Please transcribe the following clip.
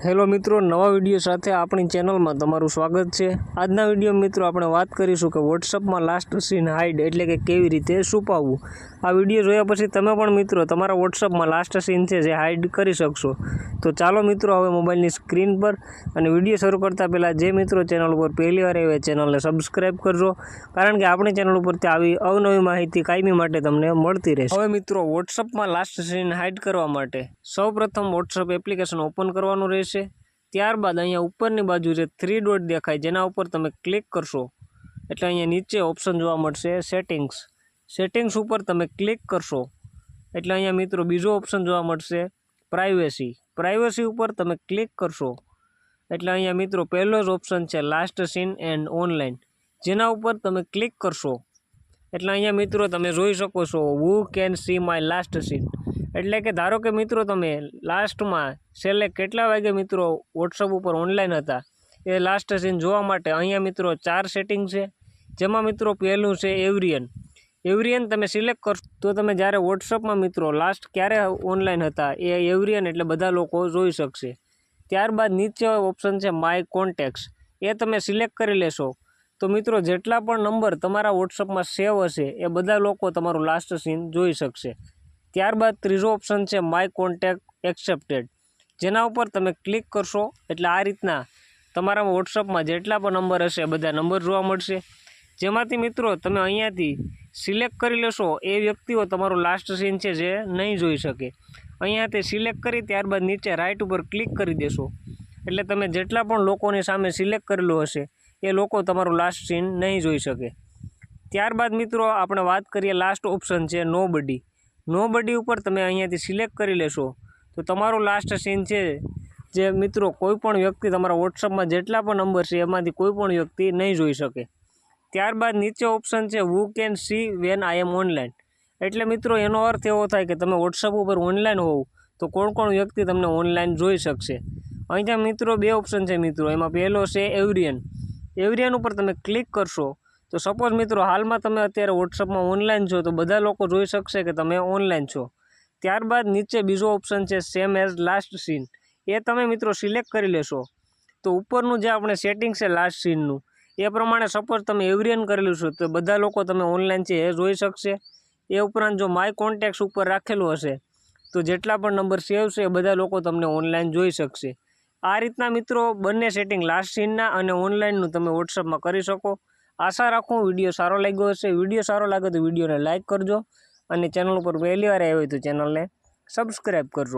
Hello मित्रों, नवा video साथे अपनी चेनल में तमारुं स्वागत है। आजना विडियो मित्रों आपणे बात करीशुं के व्हाट्सएप में लास्ट सीन हाइड एटले के केवी रीते छुपाववुं। आ विडियो जोया पछी तमे पण मित्रों तमारा व्हाट्सएप में लास्ट सीन छे जे हाइड करी शकशो। तो चालो मित्रों हवे मोबाइलनी स्क्रीन पर अने विडियो शरू करता पहला जे मित्रों चेनल पर पहली वार आवे चेनल ने सब्सक्राइब करजो, कारण के आपणी चेनल पर आवी अवनवी माहिती कायमी माटे तमने मळती रहेशे। हवे मित्रों व्हाट्सएप में लास्ट सीन हाइड करवा माटे सौ प्रथम व्हाट्सएप एप्लिकेशन ओपन करवानुं रहेशे। त्यारबाद अहींया उपरनी बाजू जे 3 डॉट देखाय जेना उपर तमे क्लिक करशो एटले अहींया नीचे ऑप्शन जोवा मळशे सेटिंग्स। सेटिंग्स उपर तमे क्लिक करशो एटले अहींया मित्रों बीजो ऑप्शन जोवा मळशे प्राइवेसी। प्राइवेसी उपर तमे क्लिक करशो एटले अहींया मित्रों पहेलो ज ऑप्शन छे लास्ट सीन एंड ऑनलाइन, जेना उपर तमे क्लिक करशो एटले अहींया मित्रों तमे जोई शको छो हू केन सी माय लास्ट सीन। एटले के धारो के मित्रों तमे लास्ट में छेल्ले केटला वागे मित्रों व्हाट्सएप पर ऑनलाइन हता ए लास्ट सीन जोवा माटे अहींया मित्रों 4 सेटिंग छे, जेमां मित्रों पहेलुं छे एवरीवन। एवरीवन तमे सिलेक्ट करशो तो तमे ज्यारे व्हाट्सएप में मित्रों लास्ट क्यारे ऑनलाइन हता ए एवरीवन एटले बधा लोको जोई शकशे। त्यारबाद नीचे ऑप्शन छे माय कॉन्टेक्ट्स, ए तमे सिलेक्ट करी लेशो तो मित्रों जेटला पण नंबर तमारा व्हाट्सएप में सेव हशे ए बधा लोको तमारुं लास्ट सीन जोई शकशे। त्यारबाद त्रीजो ऑप्शन है माय कॉन्टेक्ट एक्सेप्टेड, जेना उपर तमे क्लिक करशो एटले आ रीतना तमारा व्हाट्सएप में जेटला पण नंबर हशे बधा नंबर जोवा मळशे। जेमांथी मित्रों तमे अहींयाथी सिलेक्ट करी लेशो ए व्यक्तिओ तमारुं लास्ट सीन छे जे नहीं जोई शके। अहींयाथी सिलेक्ट करी त्यारबाद नीचे राइट उपर क्लिक करी देशो एटले तमे जेटला पण लोकोनी सामे सिलेक्ट करेलुं हशे ए लोको तमारुं लास्ट सीन नहीं जोई शके। त्यारबाद मित्रों आपणे वात करीए लास्ट ऑप्शन है नोबडी। नोबडी उपर तमे अहींयाथी सिलेक्ट करी लेशो तो तमारुं लास्ट सीन है जे मित्रों कोईपण व्यक्ति तमारा व्हाट्सएप में जेटला पण नंबर है एमांथी कोईपण व्यक्ति नहीं जोई शके। त्यारबाद नीचे ऑप्शन है हू केन सी वेन आई एम ऑनलाइन, एटले मित्रों एनो अर्थ एवो थाय के तमे व्हाट्सएप पर ऑनलाइन होव तो कोण कोण व्यक्ति तमने ऑनलाइन जोई शकशे। अहींया मित्रों 2 ऑप्शन है मित्रों, एमां पहेलो छे एवरीवन। एवरीवन उपर तमे क्लिक करशो तो सपोज मित्रों हाल में तमे अत्यारे व्हाट्सएप में ऑनलाइन छो तो बधा लोको जोई शकशे के तमे ऑनलाइन छो। त्यारबाद नीचे बीजो ऑप्शन है सेम एज लास्ट सीन, ए तमे मित्रों सिलेक्ट करी लेशो तो उपरनुं जे आपणे सेटिंग है लास्ट सीननुं ए प्रमाणे सपोज तमे एवरीवन करेलुं छो तो बधा लोको तमे ऑनलाइन छे ए जोई शकशे। ए उपरांत जो माय कॉन्टेक्ट्स उपर राखेलुं हशे तो जेटला पण नंबर सेव छे बधा लोको तमने ऑनलाइन जोई शकशे। आ रीतना मित्रों बंने सेटिंग लास्ट सीनना अने ऑनलाइननुं तमे व्हाट्सएप में करी शको। आशा राखूँ विडियो सारो लाग्यो हशे। विडियो सारो लागे तो विडियो ने लाइक करजो अने चेनल पर पहली वार आव्या होय तो चेनल ने सब्सक्राइब करजो।